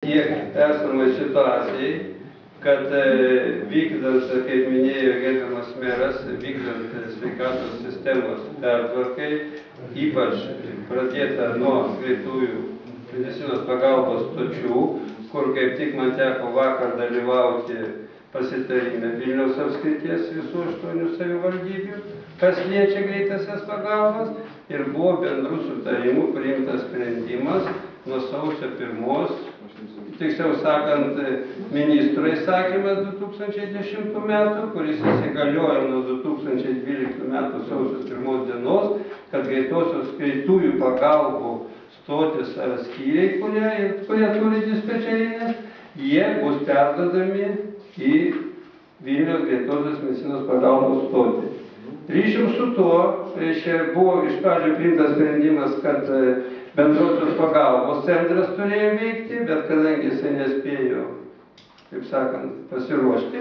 Tiek esamai situacijai, kad vykdant, kaip minėjo gerbiamas meras, vykdant sveikatos sistemos pertvarkai, ypač pradėta nuo greitųjų medicinos pagalbos stočių, kur kaip tik man teko vakar dalyvauti pasitarime Vilniaus apskrities visų 8 savivaldybių, kas liečia greitasias pagalbas, ir buvo bendrų sutarimų priimtas sprendimas nuo sausio 1, tiksliau sakant, ministro įsakymas 2010 metų, kuris įsigaliojo nuo 2012 metų sausio 1 dienos, kad greitųjų pagalbų stotis ar skyriai, kurie turi dispečerinės, jie bus perduodami į Vilniaus greitosios medicinos pagalbos stotį. Ryšium su tuo, buvo iš pradžių priimtas sprendimas, kad bendrosios pagalbos centras turėjo veikti, bet kadangi jisai nespėjo, kaip sakant, pasiruošti,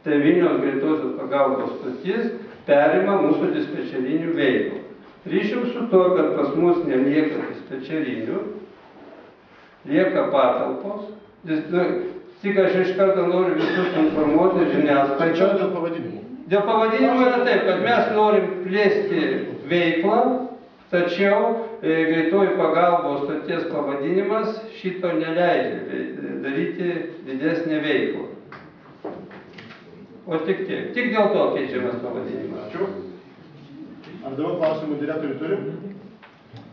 tai Vilniaus greitosios pagalbos stotis perima mūsų dispečerinių veiklą. Ryšium su to, kad pas mus nelieka dispečerinių, lieka patalpos. Tik aš iš karto noriu visus informuoti žiniasklaidą. Dėl pavadinimų. Dėl pavadinimų yra taip, kad mes norim plėsti veiklą, tačiau greitoji pagalbos stoties pavadinimas šito neleidžia daryti didesnę veiklą. O tik tiek. Tik dėl to keičiamas pavadinimas. Ačiū. Ar daug klausimų direktoriui turim?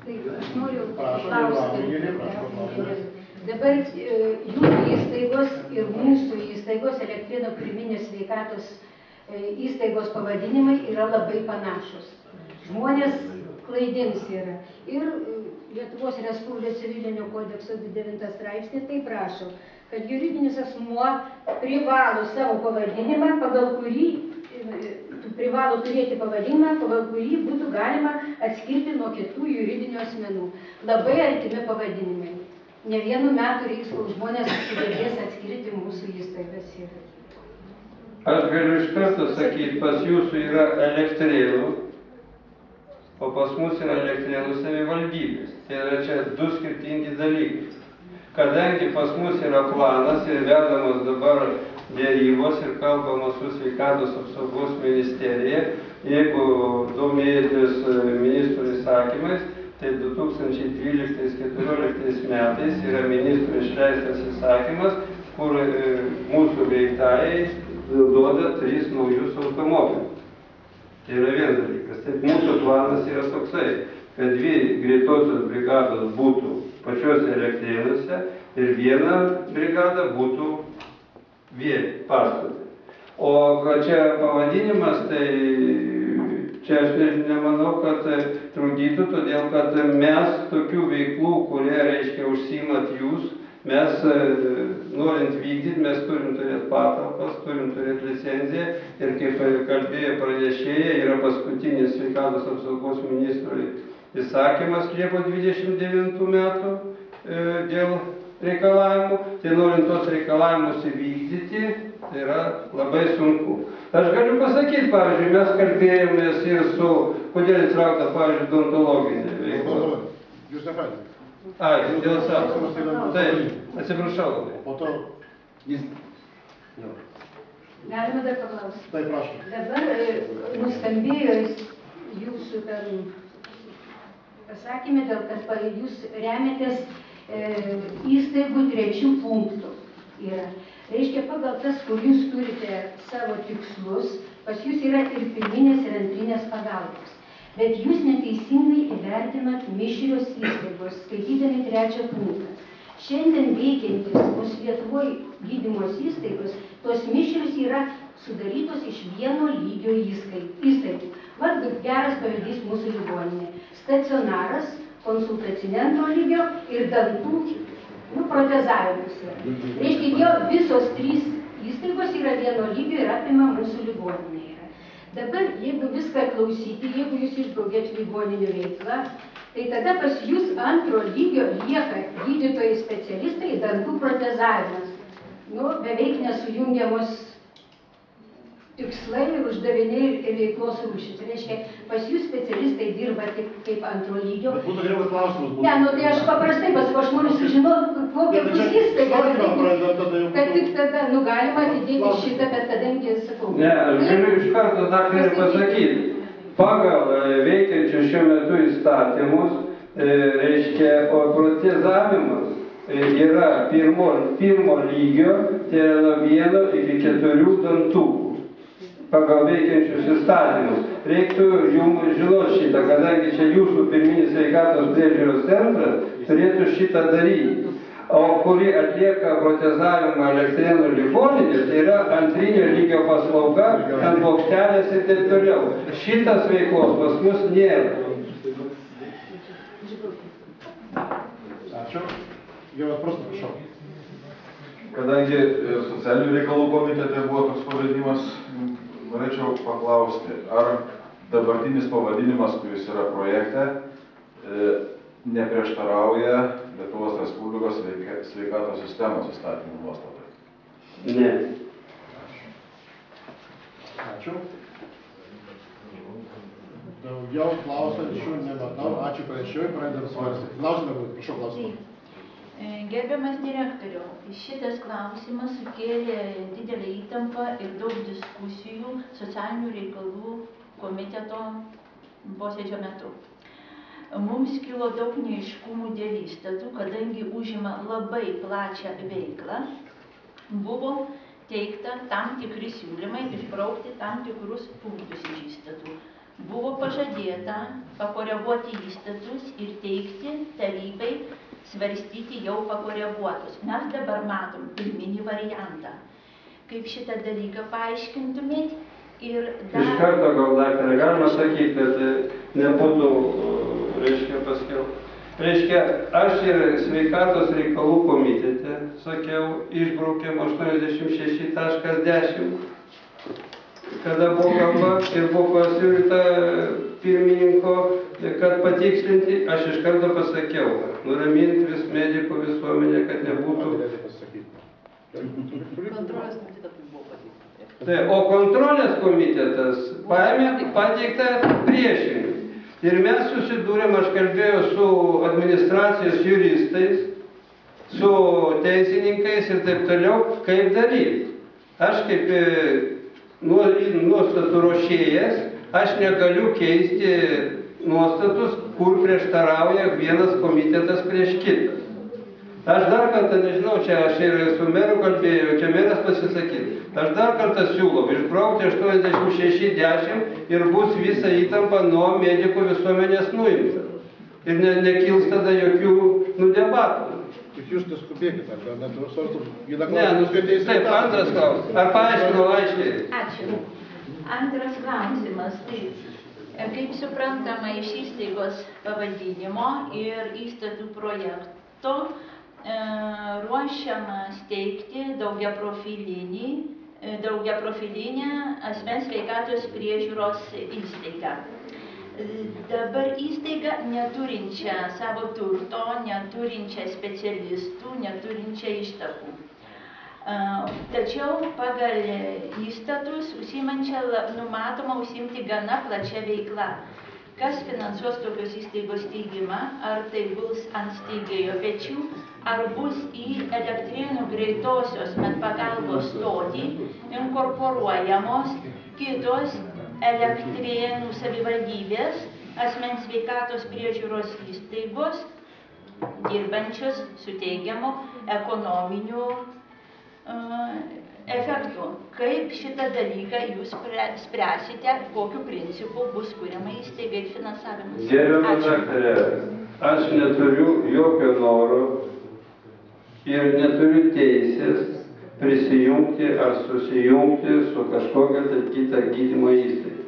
Taip, aš noriu klausti. Dabar jūsų įstaigos ir mūsų įstaigos Elektrėnų pirminės sveikatos įstaigos pavadinimai yra labai panašus. Žmonės klaidins yra. Ir Lietuvos Respublikos civilinio kodekso 9 straipsnė taip prašo, kad juridinis asmuo privalo savo pavadinimą, pagal kurį privalo turėti pavadinimą, pagal kurį būtų galima atskirti nuo kitų juridinių asmenų. Labai artimi pavadinimai. Ne vienu metu reiks, kol žmonės sugebės atskirti mūsų įstaigas. Aš galiu iš karto sakyti, pas jūsų yra Elektrėnų, o pas mus yra Elektrėnų savivaldybės. Tai yra čia 2 skirtingi dalykai. Kadangi pas mus yra planas ir vedamas dabar dėrybos ir kalbama su sveikatos apsaugos ministerija, jeigu domėjotės ministro įsakymais, tai 2012-2014 metais yra ministro išleistas įsakymas, kur mūsų greitajai duoda 3 naujus automobilius. Tai yra vienas dalykas. Taip, mūsų planas yra toksai, kad 2 greitosios brigados būtų pačiuose Elektrėnuose ir 1 brigada būtų pastate. O čia pavadinimas, tai čia aš nemanau, kad trukdytų, todėl kad mes tokių veiklų, kurie, reiškia, užsiimat jūs, mes norint vykdyti, mes turim turėti patalpas, turim turėti licenciją ir kaip kalbėjo pranešėja, yra paskutinis sveikatos apsaugos ministrui įsakymas Liepos 29 metų dėl reikalavimų, tai norint tos reikalavimus įvykdyti, tai yra labai sunku. Aš galiu pasakyti, pavyzdžiui, mes kalbėjomės ir su, kodėl įtraukta, pavyzdžiui, odontologinė veikla. Jūs nepratėte? Ai, dėl savo. Taip, atsiprašau labai. Po to jis... Galima dar paklausti? Taip, prašau. Dabar nuskambėjo jūsų pasakymė, dėl kad jūs remiatės įstaigų 3 punktų. Reiškia, pagal tas, kur jūs turite savo tikslus, pas jūs yra ir pirminės ir antrinės pagalbos. Bet jūs neteisingai įvertinat mišrios įstaigos, skaitydami 3 punktą. Šiandien veikiantis mūsų Lietuvoje gydymos įstaigos, tos mišrios yra sudarytos iš vieno lygio įstaigų. Vat geras pavyzdys mūsų ligoninė. Stacionaras, konsultacinio antro lygio ir dantų protezavimus yra. Reiškia, visos 3 įstaigos yra vieno lygio ir apima mūsų ligoninė yra. Dabar, jeigu viską klausyti, jeigu jūs išbraukėt ligoninių veiklą, tai tada pas jūs antro lygio lieka gydytojai specialistai, dantų protezavimas. Beveik nesujungiamos tikslai ir uždaviniai ir veiklos rūšis. Reiškia, pas jūs specialistai dirba tik kaip antro lygio. Bet būtų geriau, kad klausimus būtų. Ne, tai aš paprastai pasakau, aš noriu sužinoti, kokia bus įstaiga. kaip tada, nu galima atidėti šitą, bet kadangi sakau. Ne, aš galiu iš karto daktarė pasakyti. Pagal veikiančius šiuo metu įstatymus, reiškia, protezavimas yra pirmo lygio, tai yra nuo 1 iki 4 dantukų. Pagal veikiančius įstatymus. Reiktų jums žinoti šitą, kadangi čia jūsų pirminis sveikatos priežiūros centras turėtų šitą daryti. O kuri atlieka protezavimą Elektrėnų ligoninė, tai yra antrinio lygio paslauga, ant plokštelės ir taip toliau. Šitas veiklos pas mus nėra. Ačiū. Geras prostas, prašau. Kadangi socialinių reikalų komitete buvo toks pavadinimas, norėčiau paklausti, ar dabartinis pavadinimas, kuris yra projekte, neprieštarauja Lietuvos Respublikos sveikatos sistemos įstatymų nuostatai? Ne. Ačiū. Daugiau klausančių nematau. Ačiū pranešėjui, pradedam svarstyti. Klausimai būtų, prašau klausimą. Gerbiamas direktoriau, šitas klausimas sukėlė didelę įtampą ir daug diskusijų socialinių reikalų komiteto posėdžio metu. Mums kilo daug neaiškumų dėl įstatų, kadangi užima labai plačią veiklą, buvo teikta tam tikri siūlymai išbraukti tam tikrus punktus iš įstatų. Buvo pažadėta pakoreguoti įstatus ir teikti tarybai svarstyti jau pakoreguotus. Mes dabar matom pirminį variantą. Kaip šitą dalyką paaiškintumėt? Ir dar... Iš karto gal daktarė galima sakyti, kad nebūtų, reiškia, paskiau. Reiškia, aš ir sveikatos reikalų komitete, sakiau, išbraukėm 86.10, kada buvo kalba ir buvo pasiūlyta pirmininko, kad patikslinti, aš iš karto pasakiau, nuraminti vis medikų visuomenę, kad nebūtų... Kontrolės komitetas buvo pateikta. Tai, o kontrolės komitetas pateikta priešingai. Ir mes susidūrėm, aš kalbėjau su administracijos juristais, su teisininkais ir taip toliau, kaip daryti. Aš kaip nuostatų ruošėjas, aš negaliu keisti nuostatus, kur prieštarauja vienas komitetas prieš kitą. Aš dar kartą, nežinau, čia aš ir su meru kalbėjau, čia meras pasisakyti. Aš dar kartą siūlau išbraukti 86.10 ir bus visa įtampa nuo medikų visuomenės nuimta. Ir nekils tada jokių debatų. Tik jūs neskubėkite, ar neturėsartum vieną klausimą? Ne, taip, antras klausimas. Ar paaiškinau aiškiai? Ačiū. Antras klausimas. Tai, kaip suprantama, iš įstaigos pavadinimo ir įstatų projekto ruošiama steigti daugiaprofilinę asmens sveikatos priežiūros įstaigą. Dabar įstaiga neturinčia savo turto, neturinčia specialistų, neturinčia ištakų. Tačiau pagal įstatus numatoma užsiimti gana plačia veikla. Kas finansuos tokios įstaigos steigimą, ar tai bus ant steigėjo pečių, ar bus į Elektrėnų greitosios medpagalbos stotį inkorporuojamos kitos Elektrėnų savivaldybės asmens sveikatos priežiūros įstaigos, dirbančios su teigiamu ekonominiu efektų. Kaip šitą dalyką jūs spręsite, kokiu principu bus kuriama įstaiga ir finansavimas? Gerbiama daktarė, aš neturiu jokio noro ir neturiu teisės prisijungti ar susijungti su kažkokia tai kita gydymo įstaiga.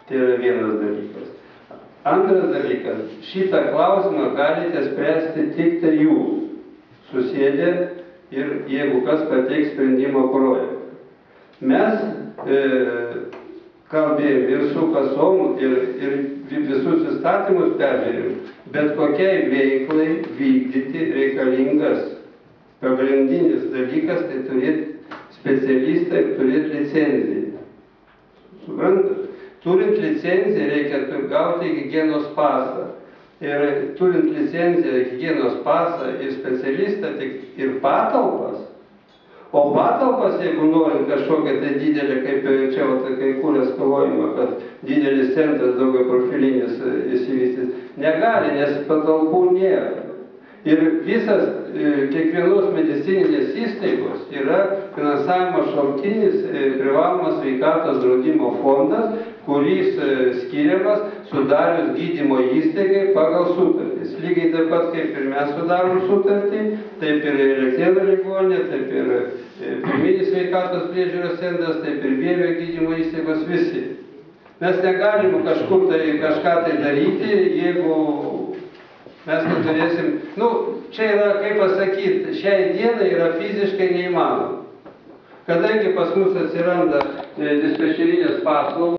Tai yra vienas dalykas. Antras dalykas, šitą klausimą galite spręsti tik tai jūs, susėdę ir jeigu kas pateiks sprendimo projektą. Mes kalbėjom ir su kasom, ir visus įstatymus peržiūrėjom, bet kokiai veiklai vykdyti reikalingas pagrindinis dalykas, tai turėti specialistą ir turėti licenciją. Suprantat? Turint licenciją reikia gauti higienos pasą. Ir turint licenciją, higienos pasą ir specialistą, tik ir patalpas, o patalpas patalpas, jeigu norint kažkokią tai didelį, kaip čia kai kūrės kovojimą, kad didelis centras daugiaprofilinis įsivystys, negali, nes patalpų nėra. Ir visas kiekvienos medicininės įstaigos yra finansavimo šaltinis privalomas sveikatos draudimo fondas, kuris skiriamas sudarius gydymo įstaigai pagal sutartis. Lygiai taip pat kaip ir mes sudarom sutartį, taip ir Elektrėnų ligoninė, taip ir pirminis sveikatos priežiūros centras, taip ir Vievio gydymo įstaigos visi. Mes negalim kažkur tai kažką tai daryti, jeigu mes neturėsim, čia yra, kaip pasakyti, šiai dienai yra fiziškai neįmanoma. Kadangi pas mus atsiranda dispečerinės paslaugos,